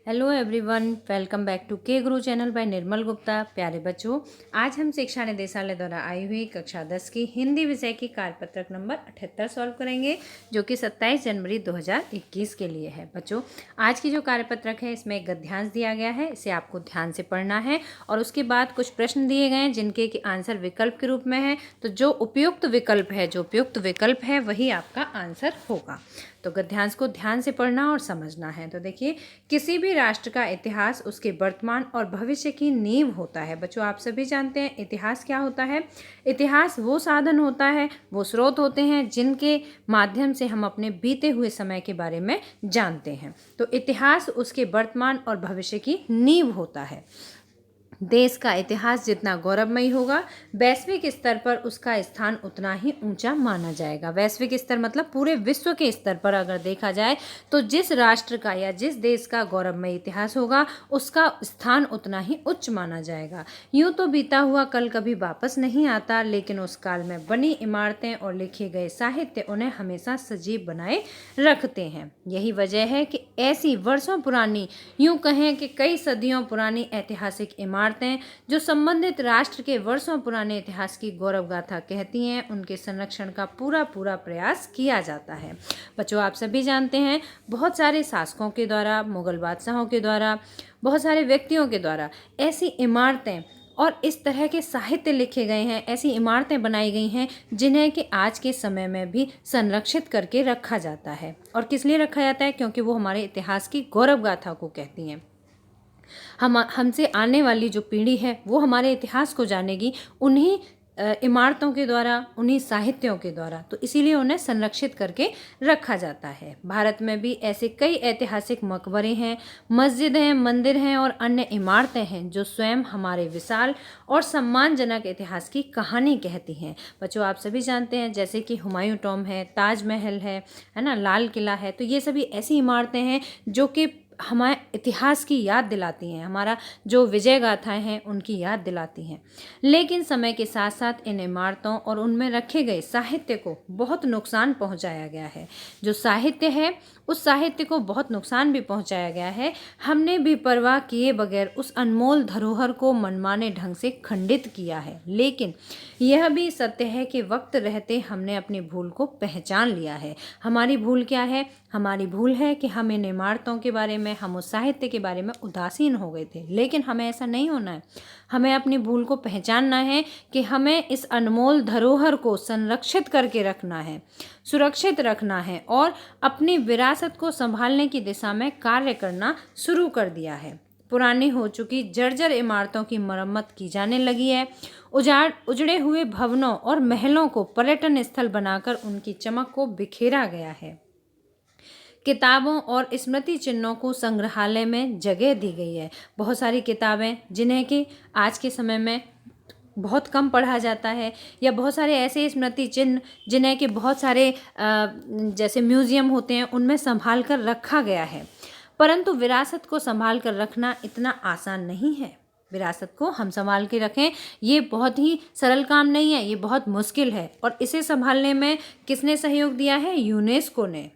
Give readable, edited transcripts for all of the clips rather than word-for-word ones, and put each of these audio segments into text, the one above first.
Hello everyone, welcome back to K Guru channel bye निर्मल गुप्ता। प्यारे बच्चों, आज हम शिक्षा निदेशालय द्वारा आई हुई कक्षा 10 की हिंदी विषय की कार्यपत्रक नंबर 78 सॉल्व करेंगे, जो कि 27 जनवरी 2021 के लिए है। बच्चों, आज की जो कार्यपत्रक है इसमें एक गद्यांश दिया गया है, इसे आपको ध्यान से पढ़ना है और उसके बाद कुछ प्रश्न दिए गए हैं जिनके कि आंसर विकल्प के रूप में है। तो जो उपयुक्त विकल्प है वही आपका आंसर होगा। तो गद्यांश को ध्यान से पढ़ना और समझना है। तो देखिए, किसी भी राष्ट्र का इतिहास उसके वर्तमान और भविष्य की नींव होता है। बच्चों, आप सभी जानते हैं इतिहास क्या होता है। इतिहास वो साधन होता है, वो स्रोत होते हैं जिनके माध्यम से हम अपने बीते हुए समय के बारे में जानते हैं। तो इतिहास उसके वर्तमान और भविष्य की नींव होता है। देश का इतिहास जितना गौरवमयी होगा, वैश्विक स्तर पर उसका स्थान उतना ही ऊंचा माना जाएगा। वैश्विक स्तर मतलब पूरे विश्व के स्तर पर अगर देखा जाए तो जिस राष्ट्र का या जिस देश का गौरवमयी इतिहास होगा उसका स्थान उतना ही उच्च माना जाएगा। यूं तो बीता हुआ कल कभी वापस नहीं आता, लेकिन उस काल में बनी इमारतें और लिखे गए साहित्य उन्हें हमेशा सजीव बनाए रखते हैं। यही वजह है कि ऐसी वर्षों पुरानी, यूं कहें कि कई सदियों पुरानी ऐतिहासिक इमारतें जो संबंधित राष्ट्र के वर्षों पुराने इतिहास की गौरव गाथा कहती हैं, उनके संरक्षण का पूरा प्रयास किया जाता है। बच्चों, आप सभी जानते हैं बहुत सारे शासकों के द्वारा, मुगल बादशाहों के द्वारा, बहुत सारे व्यक्तियों के द्वारा ऐसी इमारतें और इस तरह के साहित्य लिखे गए हैं, ऐसी इमारतें बनाई गई हैं जिन्हें कि आज के समय में भी संरक्षित करके रखा जाता है। और किस लिए रखा जाता है? क्योंकि वो हमारे इतिहास की गौरव गाथा को कहती हैं। हमसे आने वाली जो पीढ़ी है वो हमारे इतिहास को जानेगी उन्हीं इमारतों के द्वारा, उन्हीं साहित्यों के द्वारा। तो इसीलिए उन्हें संरक्षित करके रखा जाता है। भारत में भी ऐसे कई ऐतिहासिक मकबरे हैं, मस्जिद हैं, मंदिर हैं और अन्य इमारतें हैं जो स्वयं हमारे विशाल और सम्मानजनक इतिहास की कहानी कहती हैं। बच्चों, आप सभी जानते हैं जैसे कि हुमायूं टॉम्ब है, ताजमहल है ना, लाल किला है। तो ये सभी ऐसी इमारतें हैं जो कि हमारे इतिहास की याद दिलाती हैं, हमारा जो विजय गाथाएं हैं उनकी याद दिलाती हैं। लेकिन समय के साथ साथ इन इमारतों और उनमें रखे गए साहित्य को बहुत नुकसान पहुंचाया गया है। जो साहित्य है उस साहित्य को बहुत नुकसान भी पहुंचाया गया है। हमने भी परवाह किए बगैर उस अनमोल धरोहर को मनमाने ढंग से खंडित किया है। लेकिन यह भी सत्य है कि वक्त रहते हमने अपनी भूल को पहचान लिया है। हमारी भूल क्या है? हमारी भूल है कि हम इन इमारतों के बारे में, हम उस साहित्य के बारे में उदासीन हो गए थे। लेकिन हमें ऐसा नहीं होना है। हमें अपनी भूल को पहचानना है कि हमें इस अनमोल धरोहर को संरक्षित करके रखना है, सुरक्षित रखना है और अपनी विरासत को संभालने की दिशा में कार्य करना शुरू कर दिया है। पुरानी हो चुकी जर्जर इमारतों की मरम्मत की जाने लगी है। उजड़े हुए भवनों और महलों को पर्यटन स्थल बनाकर उनकी चमक को बिखेरा गया है। किताबों और स्मृति चिन्हों को संग्रहालय में जगह दी गई है। बहुत सारी किताबें जिन्हें कि आज के समय में बहुत कम पढ़ा जाता है, या बहुत सारे ऐसे स्मृति चिन्ह जिन्हें कि बहुत सारे जैसे म्यूजियम होते हैं उनमें संभाल कर रखा गया है। परंतु विरासत को संभाल कर रखना इतना आसान नहीं है। विरासत को हम संभाल के रखें, ये बहुत ही सरल काम नहीं है, ये बहुत मुश्किल है। और इसे संभालने में किसने सहयोग दिया है? यूनेस्को ने।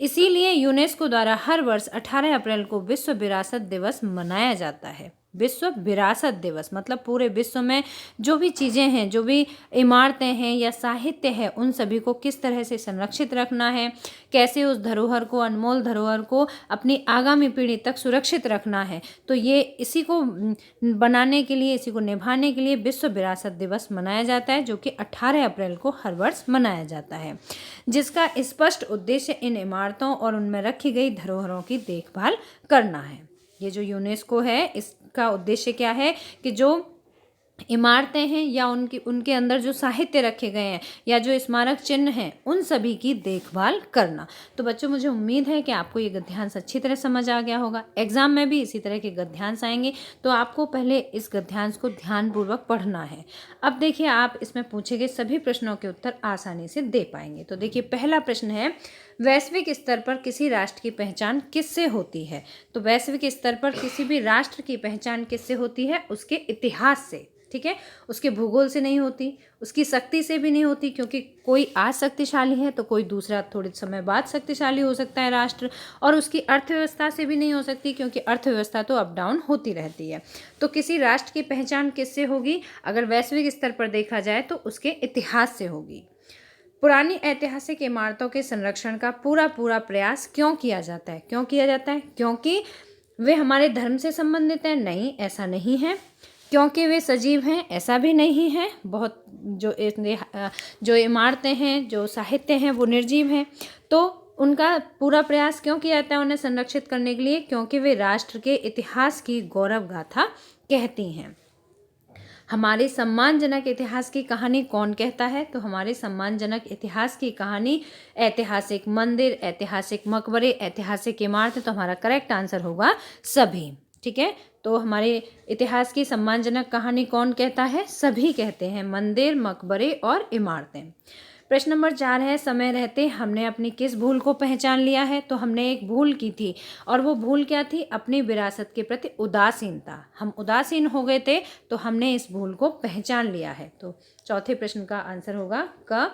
इसीलिए यूनेस्को द्वारा हर वर्ष 18 अप्रैल को विश्व विरासत दिवस मनाया जाता है। विश्व विरासत दिवस मतलब पूरे विश्व में जो भी चीज़ें हैं, जो भी इमारतें हैं या साहित्य है, उन सभी को किस तरह से संरक्षित रखना है, कैसे उस धरोहर को, अनमोल धरोहर को अपनी आगामी पीढ़ी तक सुरक्षित रखना है। तो ये इसी को बनाने के लिए, इसी को निभाने के लिए विश्व विरासत दिवस मनाया जाता है, जो कि 18 अप्रैल को हर वर्ष मनाया जाता है, जिसका स्पष्ट उद्देश्य इन इमारतों और उनमें रखी गई धरोहरों की देखभाल करना है। ये जो यूनेस्को है, इसका उद्देश्य क्या है कि जो इमारतें हैं या उनके अंदर जो साहित्य रखे गए हैं या जो स्मारक चिन्ह हैं, उन सभी की देखभाल करना। तो बच्चों, मुझे उम्मीद है कि आपको ये गद्यांश अच्छी तरह समझ आ गया होगा। एग्जाम में भी इसी तरह के गद्यांश आएंगे, तो आपको पहले इस गद्यांश को ध्यानपूर्वक पढ़ना है। अब देखिए, आप इसमें पूछे गए सभी प्रश्नों के उत्तर आसानी से दे पाएंगे। तो देखिए, पहला प्रश्न है, वैश्विक स्तर पर किसी राष्ट्र की पहचान किससे होती है? तो वैश्विक स्तर पर किसी भी राष्ट्र की पहचान किससे होती है? उसके इतिहास से। ठीक है, उसके भूगोल से नहीं होती, उसकी शक्ति से भी नहीं होती, क्योंकि कोई आज शक्तिशाली है तो कोई दूसरा थोड़े समय बाद शक्तिशाली हो सकता है राष्ट्र, और उसकी अर्थव्यवस्था से भी नहीं हो सकती, क्योंकि अर्थव्यवस्था तो अप डाउन होती रहती है। तो किसी राष्ट्र की पहचान किससे होगी? अगर वैश्विक स्तर पर देखा जाए तो उसके इतिहास से होगी। पुरानी ऐतिहासिक इमारतों के संरक्षण का पूरा प्रयास क्यों किया जाता है? क्यों किया जाता है? क्योंकि वे हमारे धर्म से संबंधित हैं? नहीं, ऐसा नहीं है। क्योंकि वे सजीव हैं? ऐसा भी नहीं है। बहुत जो इमारतें हैं, जो साहित्य हैं, वो निर्जीव हैं। तो उनका पूरा प्रयास क्यों किया जाता है उन्हें संरक्षित करने के लिए? क्योंकि वे राष्ट्र के इतिहास की गौरव गाथा कहती हैं। हमारे सम्मानजनक इतिहास की कहानी कौन कहता है? तो हमारे सम्मानजनक इतिहास की कहानी ऐतिहासिक मंदिर, ऐतिहासिक मकबरे, ऐतिहासिक इमारतें। तो हमारा करेक्ट आंसर होगा सभी। ठीक है, तो हमारे इतिहास की सम्मानजनक कहानी कौन कहता है? सभी कहते हैं, मंदिर, मकबरे और इमारतें। प्रश्न नंबर 4 है, समय रहते हमने अपनी किस भूल को पहचान लिया है? तो हमने एक भूल की थी, और वो भूल क्या थी? अपनी विरासत के प्रति उदासीनता। हम उदासीन हो गए थे, तो हमने इस भूल को पहचान लिया है। तो चौथे प्रश्न का आंसर होगा क।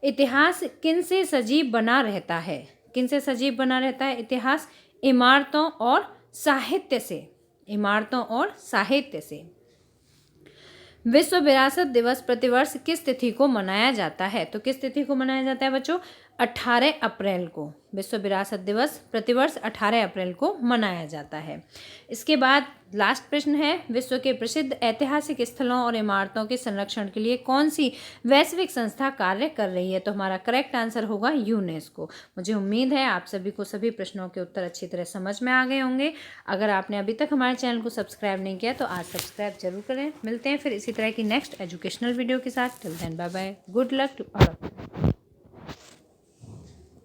इतिहास किन से सजीव बना रहता है? किन से सजीव बना रहता है इतिहास? इमारतों और साहित्य से। इमारतों और साहित्य से। विश्व विरासत दिवस प्रतिवर्ष किस तिथि को मनाया जाता है? तो किस तिथि को मनाया जाता है बच्चों? 18 अप्रैल को। विश्व विरासत दिवस प्रतिवर्ष 18 अप्रैल को मनाया जाता है। इसके बाद लास्ट प्रश्न है, विश्व के प्रसिद्ध ऐतिहासिक स्थलों और इमारतों के संरक्षण के लिए कौन सी वैश्विक संस्था कार्य कर रही है? तो हमारा करेक्ट आंसर होगा यूनेस्को। मुझे उम्मीद है आप सभी को सभी प्रश्नों के उत्तर अच्छी तरह समझ में आ गए होंगे। अगर आपने अभी तक हमारे चैनल को सब्सक्राइब नहीं किया तो आज सब्सक्राइब जरूर करें। मिलते हैं फिर इसी तरह की नेक्स्ट एजुकेशनल वीडियो के साथ। Till then bye bye, good luck to all of you.